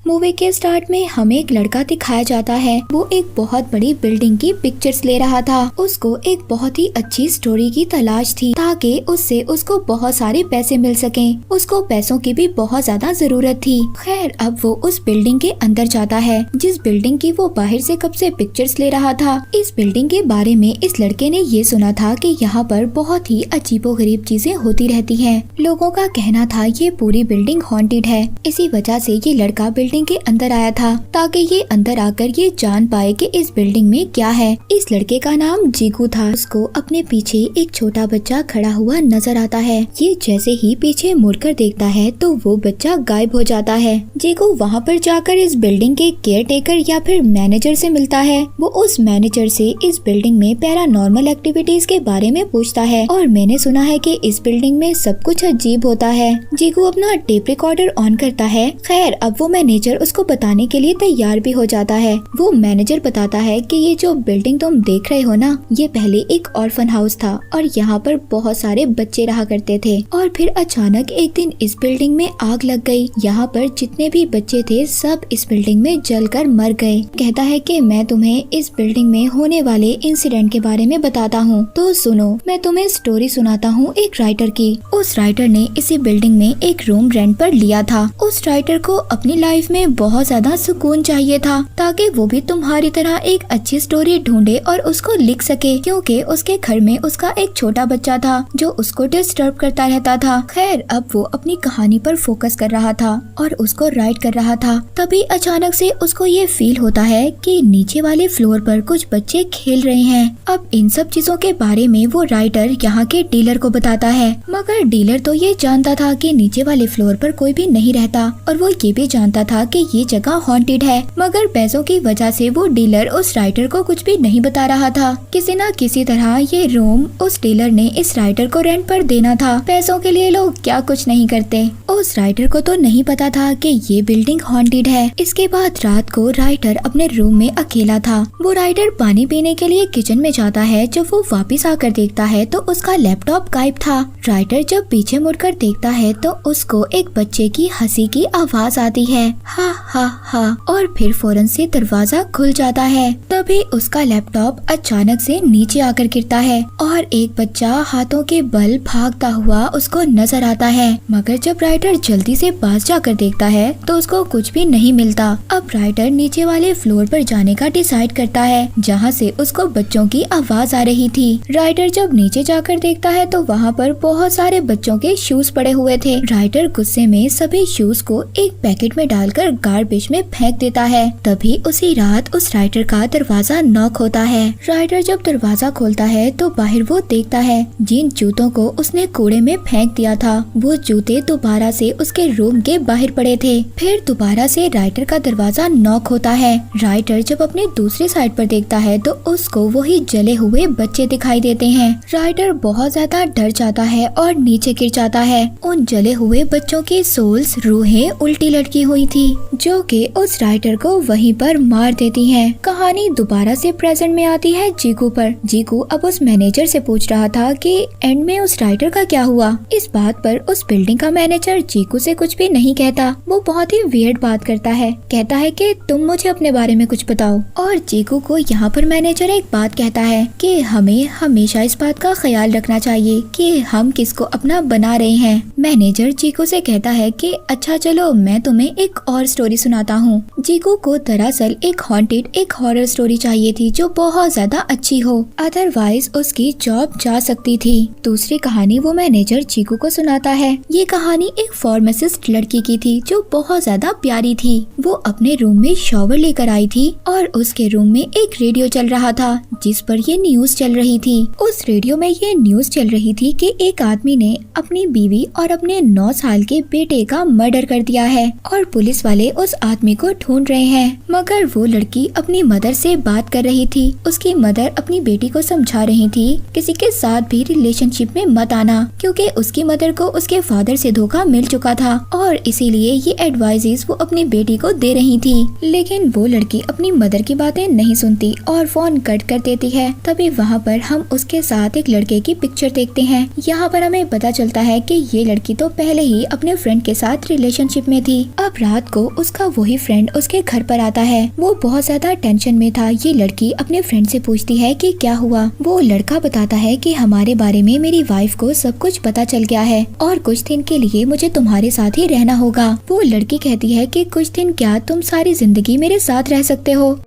Movie के start में हमें एक लड़का दिखाया जाता है। वो एक बहुत बड़ी बिल्डिंग की पिक्चर्स ले रहा था। उसको एक बहुत ही अच्छी स्टोरी की तलाश थी ताकि उससे उसको बहुत सारे पैसे मिल सकें। उसको पैसों की भी बहुत ज्यादा जरूरत थी। खैर अब वो उस बिल्डिंग के अंदर जाता है जिस बिल्डिंग की वो बाहर से कब से पिक्चर्स ले रहा था। इस बिल्डिंग के बारे में इस लड़के ने ये सुना था कि यहाँ पर बहुत ही अजीबोगरीब चीजें होती रहती हैं। लोगों का कहना था ये पूरी बिल्डिंग हॉन्टेड है। इसी वजह से ये लड़का बिल्डिंग के अंदर आया था ताकि ये अंदर आकर ये जान पाए कि इस बिल्डिंग में क्या है। इस लड़के का नाम जीकू था। उसको अपने पीछे एक छोटा बच्चा खड़ा हुआ नजर आता है। ये जैसे ही पीछे मुड़कर देखता है तो वो बच्चा गायब हो जाता है। जीकू वहाँ पर जाकर इस बिल्डिंग के केयर टेकर या फिर मैनेजर से मिलता है। वो उस मैनेजर से इस बिल्डिंग में पैरानॉर्मल एक्टिविटीज के बारे में पूछता है और मैंने सुना है कि इस बिल्डिंग में सब कुछ अजीब होता है। जीकू अपना टेप रिकॉर्डर ऑन करता है। खैर अब वो मैनेजर उसको बताने के लिए तैयार भी हो जाता है। वो मैनेजर बताता है कि ये जो बिल्डिंग तुम देख रहे हो ना, ये पहले एक ऑर्फन हाउस था और यहाँ पर बहुत सारे बच्चे रहा करते थे। और फिर अचानक एक दिन इस बिल्डिंग में आग लग गई। यहाँ पर जितने भी बच्चे थे सब इस बिल्डिंग में जलकर मर गए। कहता है कि मैं तुम्हें इस बिल्डिंग में होने वाले इंसिडेंट के बारे में बताता हूँ, तो सुनो। मैं तुम्हें स्टोरी सुनाता हूँ एक राइटर की। उस राइटर ने इसी बिल्डिंग में एक रूम रेंट पर लिया था। उस राइटर को अपनी लाइफ में बहुत ज्यादा सुकून चाहिए था ताकि वो भी तुम्हारी तरह एक अच्छी स्टोरी ढूंढे और उसको लिख सके, क्योंकि उसके घर में उसका एक छोटा बच्चा था जो उसको डिस्टर्ब करता रहता था। खैर अब वो अपनी कहानी पर फोकस कर रहा था और उसको राइट कर रहा था। तभी अचानक से उसको ये फील होता है कि नीचे वाले फ्लोर पर कुछ बच्चे खेल रहे हैं। अब इन सब चीजों के बारे में वो राइटर यहाँ के डीलर को बताता है, मगर डीलर तो ये जानता था कि नीचे वाले फ्लोर पर कोई भी नहीं रहता और वो ये भी जानता था कि ये जगह हॉन्टेड है। मगर पैसों की वजह से वो डीलर उस राइटर को कुछ भी नहीं बता रहा था। किसी न किसी तरह ये रूम उस डीलर ने इस राइटर को रेंट पर देना था। पैसों के लिए लोग क्या कुछ नहीं करते। उस राइटर को तो नहीं पता था कि ये बिल्डिंग हॉन्टेड है। इसके बाद रात को राइटर अपने रूम में अकेला था। वो राइटर पानी पीने के लिए किचन में जाता है। जब वो वापस आकर देखता है तो उसका लैपटॉप गायब था। राइटर जब पीछे मुड़कर देखता है तो उसको एक बच्चे की हंसी की आवाज आती है, हा हा हा, और फिर फौरन से दरवाजा खुल जाता है। तभी उसका लैपटॉप अचानक से नीचे आकर गिरता है और एक बच्चा हाथों के बल भागता हुआ उसको नजर आता है। मगर जब राइटर जल्दी से पास जाकर देखता है तो उसको कुछ भी नहीं मिलता। अब राइटर नीचे वाले फ्लोर पर जाने का डिसाइड करता है जहाँ से उसको बच्चों की आवाज आ रही थी। राइटर जब नीचे जाकर देखता है तो वहाँ पर बहुत सारे बच्चों के शूज पड़े हुए थे। राइटर गुस्से में सभी शूज को एक पैकेट में डालकर गार्बेज में फेंक देता है। तभी उसी रात उस राइटर का दरवाजा नॉक होता है। राइटर जब दरवाजा खोलता है तो बाहर वो देखता है जिन जूतों को उसने कूड़े में फेंक दिया था वो जूते दोबारा से उसके रूम के बाहर पड़े थे। फिर दोबारा से राइटर का दरवाजा नॉक होता है। राइटर जब अपने दूसरी साइड पर देखता है तो उसको वही जले हुए बच्चे दिखाई देते हैं। राइटर बहुत ज्यादा डर जाता है और नीचे गिर जाता है। उन जले हुए बच्चों की सोल्स रूहें उल्टी लटकी हुई थी जो कि उस राइटर को वहीं पर मार देती हैं। कहानी दोबारा से प्रेजेंट में आती है जीकू पर। जीकू अब उस मैनेजर से पूछ रहा था कि एंड में उस राइटर का क्या हुआ। इस बात पर उस बिल्डिंग का मैनेजर जीकू से कुछ भी नहीं कहता। वो बहुत ही वियर्ड बात करता है। कहता है कि तुम मुझे अपने बारे में कुछ बताओ। और जीकू को यहाँ पर मैनेजर एक बात कहता है कि हमें हमेशा इस बात का ख्याल रखना चाहिए कि हम किसको अपना बना रहे हैं। मैनेजर जीकू से कहता है कि अच्छा चलो मैं तुम्हें एक और स्टोरी सुनाता हूँ। जीकू को दरअसल एक हॉन्टेड एक हॉरर स्टोरी चाहिए थी जो बहुत ज्यादा अच्छी हो, अदरवाइज उसकी जॉब जा सकती थी। दूसरी कहानी वो मैनेजर जीकू को सुनाता है। ये कहानी एक फार्मासिस्ट लड़की की थी जो बहुत ज्यादा प्यारी थी। वो अपने रूम में शॉवर लेकर आई थी और उसके रूम में एक रेडियो चल रहा था जिस पर ये न्यूज चल रही थी। उस रेडियो में ये न्यूज चल रही थी कि एक आदमी ने अपनी बीवी और अपने 9 साल के बेटे का मर्डर कर दिया है और पुलिस वाले उस आदमी को ढूंढ रहे हैं। मगर वो लड़की अपनी मदर से बात कर रही थी। उसकी मदर अपनी बेटी को समझा रही थी किसी के साथ भी रिलेशनशिप में मत आना, क्योंकि उसकी मदर को उसके फादर से धोखा मिल चुका था और इसीलिए ये एडवाइजेस वो अपनी बेटी को दे रही थी। लेकिन वो लड़की अपनी मदर की बातें नहीं सुनती और फोन कट कर देती है। तभी वहाँ पर हम उसके साथ एक लड़के की पिक्चर देखते हैं। यहाँ पर हमें पता चलता है कि ये लड़की तो पहले ही अपने फ्रेंड के साथ रिलेशनशिप में थी। अब रात को उसका वही फ्रेंड उसके घर पर आता है। वो बहुत ज्यादा टेंशन में था। ये लड़की अपने फ्रेंड से पूछती है कि क्या हुआ। वो लड़का बताता है कि हमारे बारे में मेरी वाइफ को सब कुछ पता चल गया है और कुछ दिन के लिए मुझे तुम्हारे साथ ही रहना होगा। वो लड़की कहती है कि कुछ दिन क्या, तुम सारी जिंदगी मेरे साथ रह सकते हो।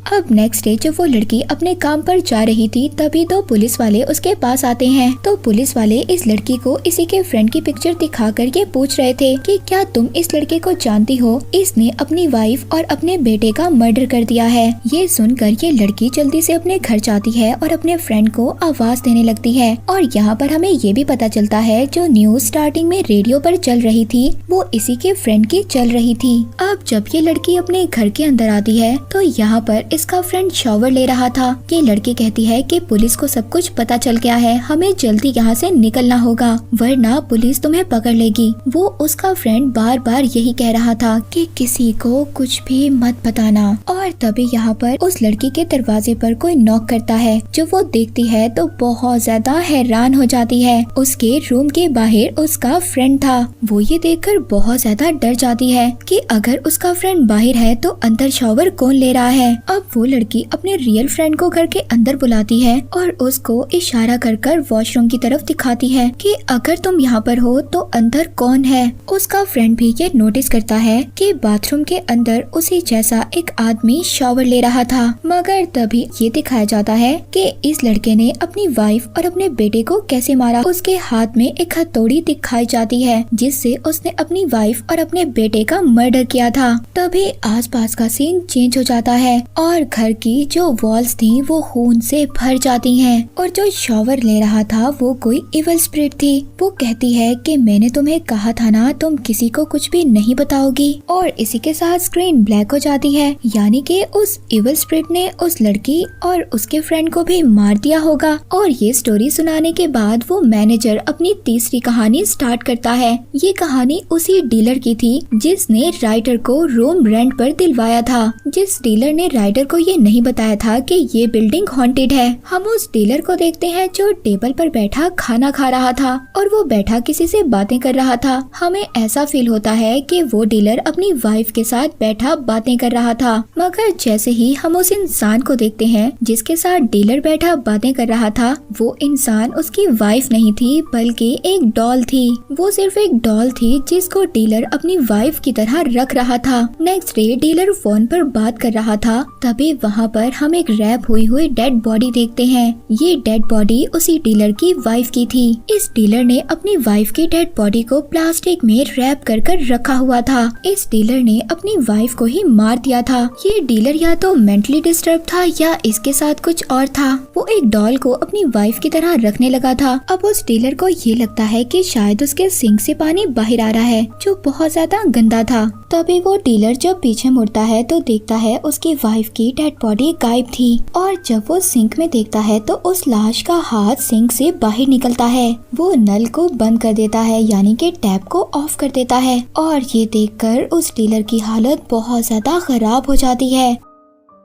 अब नेक्स्ट डे जब वो लड़की अपने काम पर जा रही थी तभी तो पुलिस वाले उसके पास आते हैं। तो पुलिस वाले इस लड़की को इसी के फ्रेंड की पिक्चर दिखा कर ये पूछ रहे थे कि क्या तुम इस लड़के को जानती हो, इसने अपनी वाइफ और अपने बेटे का मर्डर कर दिया है। ये सुनकर ये लड़की जल्दी से अपने घर जाती है और अपने फ्रेंड को आवाज देने लगती है। और यहाँ पर हमें ये भी पता चलता है जो न्यूज स्टार्टिंग में रेडियो पर चल रही थी वो इसी के फ्रेंड की चल रही थी। अब जब ये लड़की अपने घर के अंदर आती है तो यहाँ पर इसका फ्रेंड शॉवर ले रहा था। ये लड़की कहती है कि पुलिस को सब कुछ पता चल गया है, हमें जल्दी यहाँ से निकलना होगा वरना पुलिस तुम्हें पकड़ लेगी। वो उसका फ्रेंड बार बार यही कह रहा था कि किसी को कुछ भी मत बताना। और तभी यहाँ पर उस लड़की के दरवाजे पर कोई नॉक करता है। जब वो देखती है तो बहुत ज्यादा हैरान हो जाती है। उसके रूम के बाहर उसका फ्रेंड था। वो ये देखकर बहुत ज्यादा डर जाती है कि अगर उसका फ्रेंड बाहर है तो अंदर शॉवर कौन ले रहा है। अब वो लड़की अपने रियल फ्रेंड को घर के अंदर बुलाती है और उसको इशारा कर कर वॉशरूम की तरफ दिखाती है कि अगर तुम यहाँ पर हो तो अंदर कौन है। उसका फ्रेंड भी ये नोटिस करता है कि बाथरूम के अंदर उसी जैसा एक आदमी शॉवर ले रहा था। मगर तभी ये दिखाया जाता है कि इस लड़के ने अपनी वाइफ और अपने बेटे को कैसे मारा। उसके हाथ में एक हथौड़ी दिखाई जाती है जिससे उसने अपनी वाइफ और अपने बेटे का मर्डर किया था। तभी आसपास का सीन चेंज हो जाता है और घर की जो वॉल्स थी वो खून से भर जाती हैं और जो शॉवर ले रहा था वो कोई इविल स्पिरिट थी। वो कहती है कि मैंने तुम्हें कहा था ना तुम किसी को कुछ भी नहीं बताओगी। और इसी के साथ स्क्रीन ब्लैक हो जाती है, यानी कि उस इविल स्पिरिट ने उस लड़की और उसके फ्रेंड को भी मार दिया होगा। और ये स्टोरी सुनाने के बाद वो मैनेजर अपनी तीसरी कहानी स्टार्ट करता है। ये कहानी उसी डीलर की थी जिसने राइटर को रूम रेंट पर दिलवाया था। जिस डीलर ने राइटर को ये नहीं बताया था कि ये बिल्डिंग हॉन्टेड है। हम उस डीलर को देखते हैं जो टेबल पर बैठा खाना खा रहा था और वो बैठा किसी से बातें कर रहा था। हमें ऐसा फील होता है कि वो डीलर अपनी वाइफ के साथ बैठा बातें कर रहा था। मगर जैसे ही हम उस इंसान को देखते हैं जिसके साथ डीलर बैठा बातें कर रहा था, वो इंसान उसकी वाइफ नहीं थी बल्कि एक डॉल थी। वो सिर्फ एक डॉल थी जिसको डीलर अपनी वाइफ की तरह रख रहा था। नेक्स्ट डे डीलर फोन पर बात कर रहा था तभी वहाँ पर हम एक रैप हुई डेड बॉडी देखते हैं। ये डेड बॉडी उसी डीलर की वाइफ की थी। इस डीलर ने अपनी वाइफ की डेड बॉडी को प्लास्टिक में रैप कर कर रखा हुआ था। इस डीलर ने अपनी वाइफ को ही मार दिया था। ये डीलर या तो मेंटली डिस्टर्ब था या इसके साथ कुछ और था। वो एक डॉल को अपनी वाइफ की तरह रखने लगा था। अब उस डीलर को ये लगता है कि शायद उसके सिंक से पानी बाहर आ रहा है जो बहुत ज्यादा गंदा था। तभी वो डीलर जब पीछे मुड़ता है तो देखता है उसकी वाइफ की डेड बॉडी गायब थी। और जब वो सिंक में देखता है तो उस लाश का हाथ सिंक से बाहर निकलता है। वो नल को बंद कर देता है, यानी कि टैप को ऑफ कर देता है। और ये देखकर उस डीलर की हालत बहुत ज्यादा खराब हो जाती है।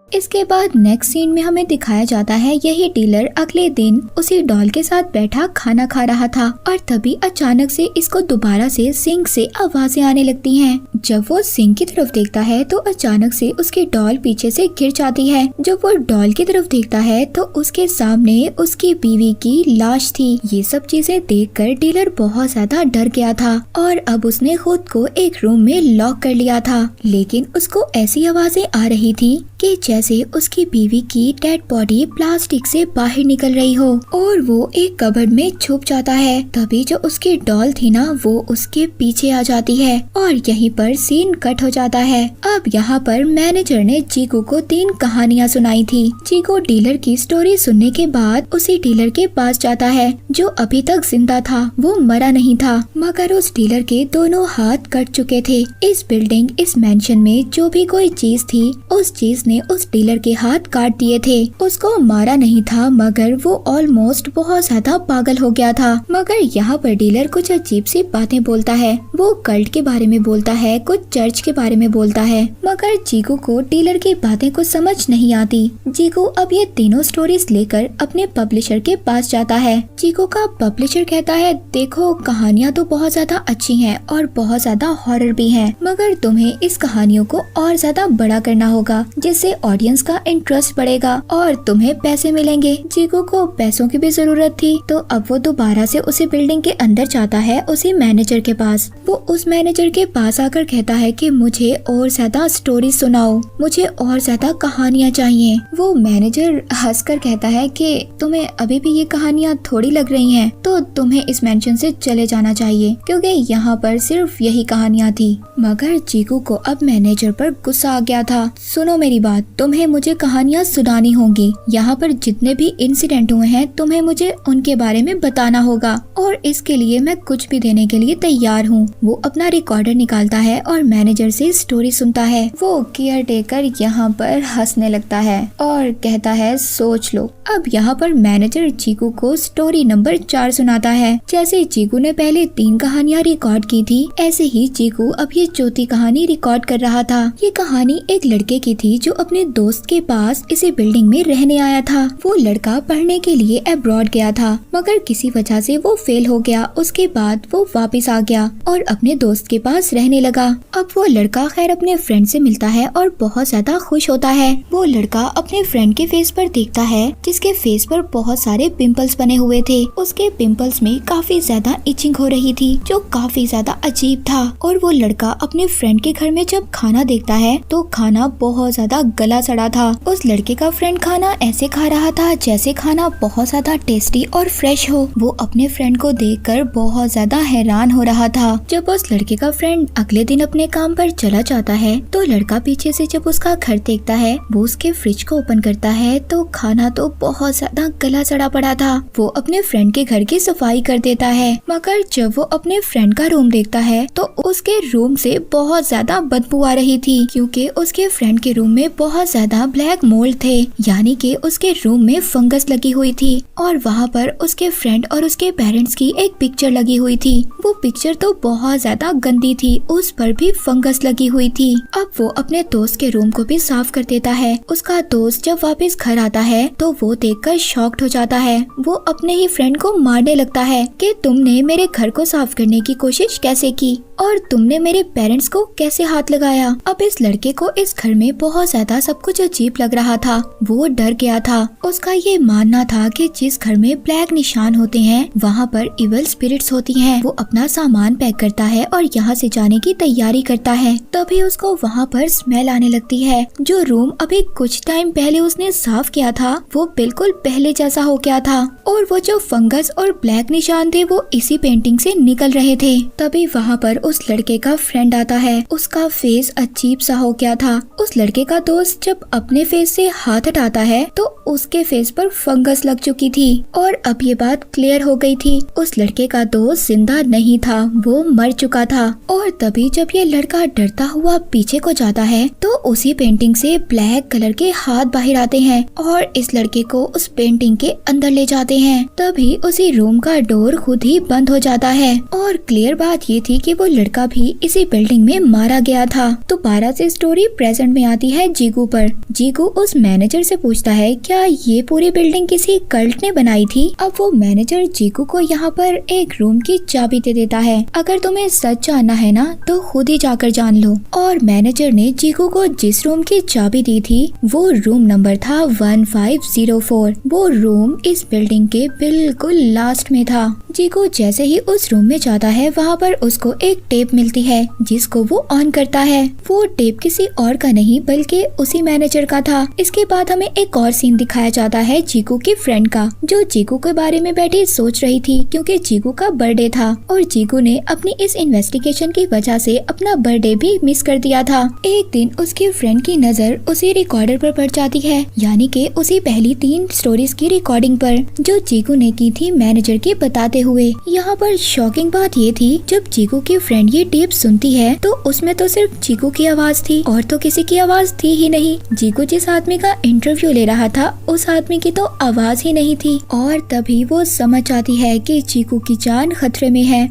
इसके बाद नेक्स्ट सीन में हमें दिखाया जाता है यही डीलर अगले दिन उसी डॉल के साथ बैठा खाना खा रहा था और तभी अचानक से इसको दोबारा से सिंक से आवाजें आने लगती हैं। जब वो सिंक की तरफ देखता है तो अचानक से उसकी डॉल पीछे से गिर जाती है। जब वो डॉल की तरफ देखता है तो उसके सामने उसकी बीवी की लाश थी। ये सब चीजें देखकर डीलर बहुत ज्यादा डर गया था और अब उसने खुद को एक रूम में लॉक कर लिया था। लेकिन उसको ऐसी आवाजें आ रही थी कि जैसे उसकी बीवी की डेड बॉडी प्लास्टिक से बाहर निकल रही हो और वो एक कबर्ड में छुप जाता है। तभी जो उसकी डॉल थी ना वो उसके पीछे आ जाती है और यहीं पर सीन कट हो जाता है। अब यहाँ पर मैनेजर ने चीकू को 3 कहानियाँ सुनाई थी। चीकू डीलर की स्टोरी सुनने के बाद उसी डीलर के पास जाता है जो अभी तक जिंदा था। वो मरा नहीं था मगर उस डीलर के दोनों हाथ कट चुके थे। इस बिल्डिंग, इस मेंशन में जो भी कोई चीज थी उस चीज ने उस उस डीलर के हाथ काट दिए थे। उसको मारा नहीं था मगर वो ऑलमोस्ट बहुत ज्यादा पागल हो गया था। मगर यहाँ पर डीलर कुछ अजीब सी बातें बोलता है। वो कल्ट के बारे में बोलता है, कुछ चर्च के बारे में बोलता है, मगर जीगू को डीलर की बातें कुछ समझ नहीं आती। जीगू अब ये तीनों स्टोरीज लेकर अपने पब्लिशर के पास जाता है। जीगू का पब्लिशर कहता है, देखो कहानियाँ तो बहुत ज्यादा अच्छी हैं और बहुत ज्यादा हॉरर भी हैं, मगर तुम्हें इस कहानियों को और ज्यादा बड़ा करना होगा जिससे ऑडियंस का इंटरेस्ट बढ़ेगा और तुम्हें पैसे मिलेंगे। जीगू को पैसों की भी जरूरत थी, तो अब वो दोबारा से उसी बिल्डिंग के अंदर जाता है, उसी मैनेजर के पास। वो उस मैनेजर के पास आकर कहता है कि मुझे और ज्यादा स्टोरी सुनाओ, मुझे और ज्यादा कहानियाँ चाहिए। वो मैनेजर हंसकर कहता है कि तुम्हें अभी भी ये कहानियाँ थोड़ी लग रही हैं, तो तुम्हें इस मेंशन से चले जाना चाहिए क्योंकि यहाँ पर सिर्फ यही कहानियाँ थी। मगर जीगू को अब मैनेजर पर गुस्सा आ गया था। सुनो मेरी बात, तुम्हें मुझे कहानियाँ सुनानी होंगी। यहाँ पर जितने भी इंसिडेंट हुए हैं तुम्हें मुझे उनके बारे में बताना होगा और इसके लिए मैं कुछ भी देने के लिए तैयार हूँ। वो अपना रिकॉर्डर निकालता है और मैनेजर से स्टोरी सुनता है। वो केयर टेकर यहाँ पर हंसने लगता है और कहता है, सोच लो। अब यहाँ पर मैनेजर जीगू को स्टोरी नंबर 4 सुनाता है। जैसे जीगू ने पहले 3 कहानियाँ रिकॉर्ड की थी, ऐसे ही जीगू अब ये चौथी कहानी रिकॉर्ड कर रहा था। ये कहानी एक लड़के की थी जो अपने दोस्त के पास इसी बिल्डिंग में रहने आया था। वो लड़का पढ़ने के लिए अब्रॉड गया था, मगर किसी वजह से वो फेल हो गया। उसके बाद वो वापस आ गया और अपने दोस्त के पास रहने लगा। अब वो लड़का खैर अपने फ्रेंड से मिलता है और बहुत ज्यादा खुश होता है। वो लड़का अपने फ्रेंड के फेस पर देखता है जिसके फेस पर बहुत सारे पिंपल्स बने हुए थे। उसके पिंपल्स में काफी ज्यादा इचिंग हो रही थी जो काफी ज्यादा अजीब था। और वो लड़का अपने फ्रेंड के घर में जब खाना देखता है तो खाना बहुत ज्यादा गला सड़ा था। उस लड़के का फ्रेंड खाना ऐसे खा रहा था जैसे खाना बहुत ज्यादा टेस्टी और फ्रेश हो। वो अपने फ्रेंड को देखकर बहुत ज्यादा हैरान हो रहा था। जब उस लड़के का फ्रेंड अगले दिन अपने काम पर चला जाता है तो लड़का पीछे से जब उसका घर देखता है, वो उसके फ्रिज को ओपन करता है तो खाना तो बहुत ज्यादा गला सड़ा पड़ा था। वो अपने फ्रेंड के घर की सफाई कर देता है, मगर जब वो अपने फ्रेंड का रूम देखता है तो उसके रूम से बहुत ज्यादा बदबू आ रही थी क्योंकि उसके फ्रेंड के रूम में बहुत ज्यादा ब्लैक मोल्ड थे, यानी कि उसके रूम में फंगस लगी हुई थी और वहाँ पर उसके फ्रेंड और उसके पेरेंट्स की एक पिक्चर लगी हुई थी। वो पिक्चर तो बहुत ज्यादा गंदी थी, उस पर भी फंगस लगी हुई थी। अब वो अपने दोस्त के रूम को भी साफ कर देता है। उसका दोस्त जब वापस घर आता है तो वो देखकर शॉक्ड हो जाता है। वो अपने ही फ्रेंड को मारने लगता है कि तुमने मेरे घर को साफ करने की कोशिश कैसे की और तुमने मेरे पेरेंट्स को कैसे हाथ लगाया। अब इस लड़के को इस घर में बहुत ज्यादा सब कुछ अजीब लग रहा था। वो डर गया था। उसका ये मानना था कि जिस घर में ब्लैक निशान होते हैं वहाँ पर इविल स्पिरिट्स होती हैं। वो अपना सामान पैक करता है और यहाँ से जाने की तैयारी करता है। तभी उसको वहाँ पर स्मेल आने लगती है। जो रूम अभी कुछ टाइम पहले उसने साफ किया था वो बिल्कुल पहले जैसा हो गया था और वो जो फंगस और ब्लैक निशान थे वो इसी पेंटिंग से निकल रहे थे। तभी वहाँ पर उस लड़के का फ्रेंड आता है। उसका फेस अजीब सा हो गया था। उस लड़के का दोस्त जब अपने फेस से हाथ हटाता है तो उसके फेस पर फंगस लग चुकी थी और अब ये बात क्लियर हो गई थी। उस लड़के का दोस्त जिंदा नहीं था, वो मर चुका था। और तभी जब ये लड़का डरता हुआ पीछे को जाता है तो उसी पेंटिंग से ब्लैक कलर के हाथ बाहर आते हैं और इस लड़के को उस पेंटिंग के अंदर ले जाते हैं। तभी उसी रूम का डोर खुद ही बंद हो जाता है और क्लियर बात ये थी कि वो लड़का भी इसी बिल्डिंग में मारा गया था। दोबारा से स्टोरी प्रेजेंट में आती है जीगू पर। जीगू उस मैनेजर से पूछता है क्या ये पूरी बिल्डिंग किसी कल्ट ने बनाई थी। अब वो मैनेजर जीगू को यहाँ पर एक रूम की चाबी दे देता है। अगर तुम्हें सच जानना है ना तो खुद ही जाकर जान लो। और मैनेजर ने जीगू को जिस रूम की चाबी दी थी वो रूम नंबर था 1504। वो रूम इस बिल्डिंग के बिल्कुल लास्ट में था। जीगू जैसे ही उस रूम में जाता है वहाँ पर उसको एक टेप मिलती है जिसको वो ऑन करता है। वो टेप किसी और का नहीं बल्कि उसी मैनेजर का था। इसके बाद हमें एक और सीन दिखाया जाता है जीगू के फ्रेंड का, जो जीगू के बारे में बैठी सोच रही थी क्योंकि जीगू का बर्थडे था और जीगू ने अपनी इस इन्वेस्टिगेशन की वजह से अपना बर्थडे भी मिस कर दिया था। एक दिन उसके फ्रेंड की नजर उसी रिकॉर्डर पर पड़ जाती है, यानी कि उसी पहली 3 स्टोरीज की रिकॉर्डिंग पर जो जीगू ने की थी मैनेजर के बताते हुए। यहाँ पर शॉकिंग बात ये थी, जब जीगू की फ्रेंड ये टेप सुनती है तो उसमें तो सिर्फ जीगू की आवाज थी और तो किसी की आवाज थी ही नहीं। देखी, जीकू जिस आदमी का इंटरव्यू ले रहा था उस आदमी की तो आवाज ही नहीं थी और तभी वो समझ जाती है कि जीकू की जान खतरे में है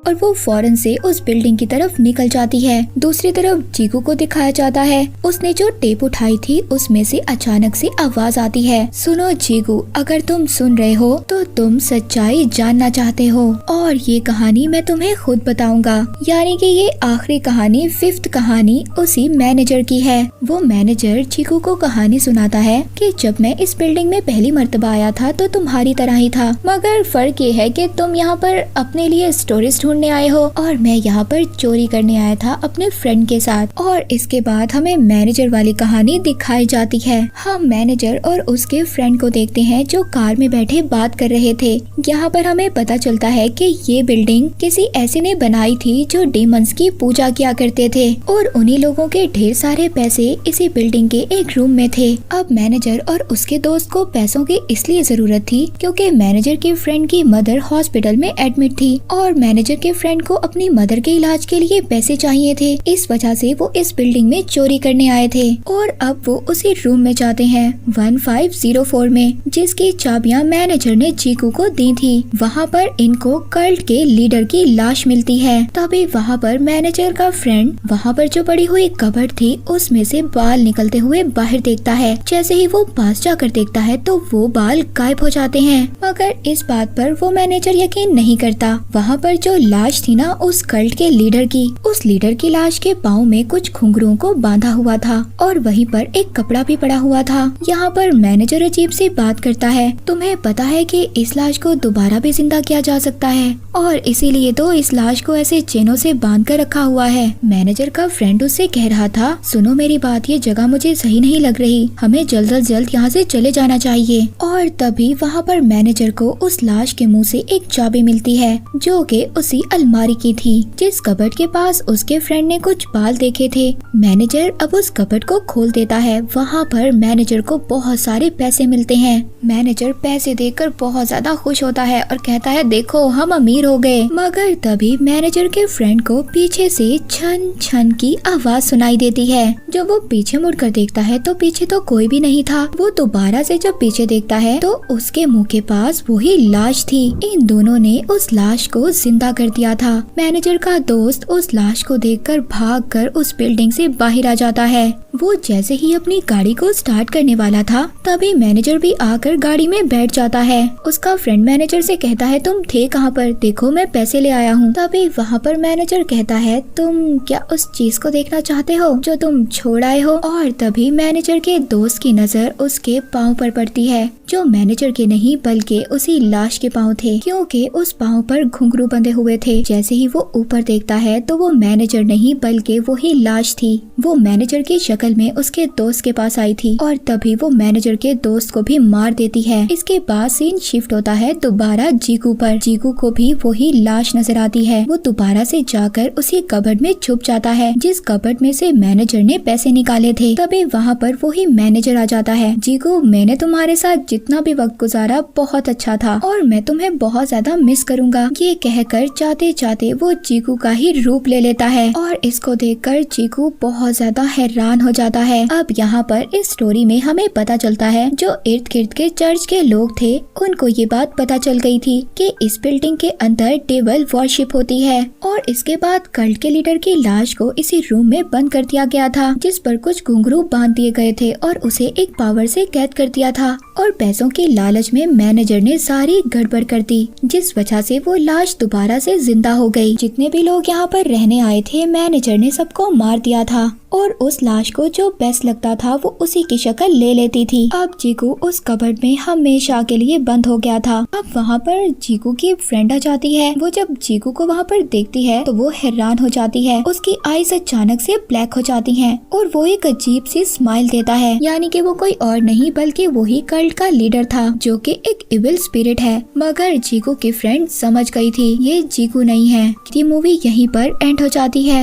और वो फौरन से उस बिल्डिंग की तरफ निकल जाती है। दूसरी तरफ जीकू को दिखाया जाता है, उसने जो टेप उठाई थी उसमें से अचानक से आवाज आती है, सुनो जीकू, अगर तुम सुन रहे हो तो तुम सच्चाई जानना चाहते हो और ये कहानी मैं तुम्हें खुद बताऊंगा। यानी कि ये आखिरी कहानी, 5th कहानी उसी मैनेजर की है। वो मैनेजर जीकू को कहानी सुनाता है कि जब मैं इस बिल्डिंग में पहली मर्तबा आया था तो तुम्हारी तरह ही था, मगर फर्क ये है कि तुम यहाँ पर अपने लिए स्टोरीज ढूंढने आए हो और मैं यहाँ पर चोरी करने आया था अपने फ्रेंड के साथ। और इसके बाद हमें मैनेजर वाली कहानी दिखाई जाती है। हम मैनेजर और उसके फ्रेंड को देखते हैं जो कार में बैठे बात कर रहे थे। यहाँ पर हमें पता चलता है कि ये बिल्डिंग किसी ऐसे ने बनाई थी जो डेमंस की पूजा किया करते थे और उन्हीं लोगों के ढेर सारे पैसे इसी बिल्डिंग के एक रूम में थे। अब मैनेजर और उसके दोस्त को पैसों की इसलिए जरूरत थी क्योंकि मैनेजर के फ्रेंड की मदर हॉस्पिटल में एडमिट थी और मैनेजर के फ्रेंड को अपनी मदर के इलाज के लिए पैसे चाहिए थे। इस वजह से वो इस बिल्डिंग में चोरी करने आए थे और अब वो उसी रूम में जाते हैं 1504 में, जिसकी चाबियां मैनेजर ने जीकू को दी थी। वहाँ पर इनको कल्ट के लीडर की लाश मिलती है। तभी वहाँ पर मैनेजर का फ्रेंड वहाँ पर जो पड़ी हुई कबर्ड थी उसमें से बाल निकलते हुए बाहर देखता है। जैसे ही वो पास जाकर देखता है तो वो बाल गायब हो जाते हैं, मगर इस बात पर वो मैनेजर यकीन नहीं करता। वहाँ पर जो लाश थी ना उस कल्ट के लीडर की, उस लीडर की लाश के पाँव में कुछ घुंघरूओं को बांधा हुआ था और वहीं पर एक कपड़ा भी पड़ा हुआ था। यहाँ पर मैनेजर अजीब सी बात करता है, तुम्हें पता है कि इस लाश को दोबारा भी जिंदा किया जा सकता है और इसीलिए तो इस लाश को ऐसे चेनों से बांध कर रखा हुआ है। मैनेजर का फ्रेंड उससे कह रहा था, सुनो मेरी बात, ये जगह मुझे सही नहीं लग रही, हमें जल्द से जल्द यहाँ से चले जाना चाहिए। और तभी वहाँ पर मैनेजर को उस लाश के मुंह से एक चाबी मिलती है जो कि उसी अलमारी की थी जिस कबर्ड के पास उसके फ्रेंड ने कुछ बाल देखे थे। मैनेजर अब उस कबर्ड को खोल देता है। वहाँ पर मैनेजर को बहुत सारे पैसे मिलते हैं। मैनेजर पैसे देखकर बहुत ज्यादा खुश होता है और कहता है, देखो हम अमीर हो गए। मगर तभी मैनेजर के फ्रेंड को पीछे से छन छन की आवाज सुनाई देती है। जब वो पीछे मुड़कर देखता है तो पीछे तो कोई भी नहीं था। वो दोबारा से जब पीछे देखता है तो उसके मुंह के पास वही लाश थी। इन दोनों ने उस लाश को जिंदा कर दिया था। मैनेजर का दोस्त उस लाश को देखकर भागकर उस बिल्डिंग से बाहर आ जाता है। वो जैसे ही अपनी गाड़ी को स्टार्ट करने वाला था तभी मैनेजर भी आकर गाड़ी में बैठ जाता है। उसका फ्रेंड मैनेजर से कहता है, तुम थे कहाँ पर, देखो मैं पैसे ले आया हूँ। तभी वहाँ पर मैनेजर कहता है, तुम क्या उस चीज को देखना चाहते हो जो तुम छोड़ आए हो। और तभी मैनेजर के दोस्त की नजर उसके पाँव पर पड़ती है जो मैनेजर के नहीं बल्कि उसी लाश के पाँव थे, क्योंकि उस पाँव पर घुंघरू बंधे हुए थे। जैसे ही वो ऊपर देखता है तो वो मैनेजर नहीं बल्कि वही लाश थी। वो मैनेजर की शक्ल में उसके दोस्त के पास आई थी और तभी वो मैनेजर के दोस्त को भी मार देती है। इसके बाद सीन शिफ्ट होता है दोबारा जीकू पर। जीकू को भी वही लाश नजर आती है। वो दोबारा से जाकर उसी कबर्ड में छुप जाता है जिस कबर्ड में से मैनेजर ने पैसे निकाले थे। तभी वहाँ पर वही मैनेजर आ जाता है, जीकू मैंने तुम्हारे साथ जितना भी वक्त गुजारा बहुत अच्छा था और मैं तुम्हें बहुत ज्यादा मिस करूंगा। ये कहकर जाते जाते वो जीकू का ही रूप ले लेता है और इसको देखकर जीकू बहुत ज्यादा हैरान हो जाता है। अब यहाँ पर इस स्टोरी में हमें पता चलता है जो इर्द गिर्द के चर्च के लोग थे उनको ये बात पता चल गई थी कि इस बिल्डिंग के अंदर डेविल वर्शिप होती है और इसके बाद कल्ट के लीडर की लाश को इसी रूम में बंद कर दिया गया था जिस पर कुछ घुंघरू बांध दिए गए थे और उसे एक पावर से कैद कर दिया था और पैसों की लालच में मैनेजर ने सारी गड़बड़ कर दी जिस वजह से वो लाश दोबारा से जिंदा हो गई। जितने भी लोग यहाँ पर रहने आए थे मैनेजर ने सबको मार दिया था और उस लाश को जो बेस्ट लगता था वो उसी की शक्ल ले लेती थी। अब जीकू उस कबर्ड में हमेशा के लिए बंद हो गया था। अब वहाँ पर जीकू की फ्रेंड आ जाती है। वो जब जीकू को वहाँ पर देखती है तो वो हैरान हो जाती है। उसकी आईज अचानक से ब्लैक हो जाती हैं और वो एक अजीब सी स्माइल देता है, यानी कि वो कोई और नहीं बल्कि वही कल्ट का लीडर था जो कि एक इविल स्पिरिट है। मगर जीकू की फ्रेंड समझ गई थी ये जीकू नहीं है। ये मूवी यहीं पर एंड हो जाती है।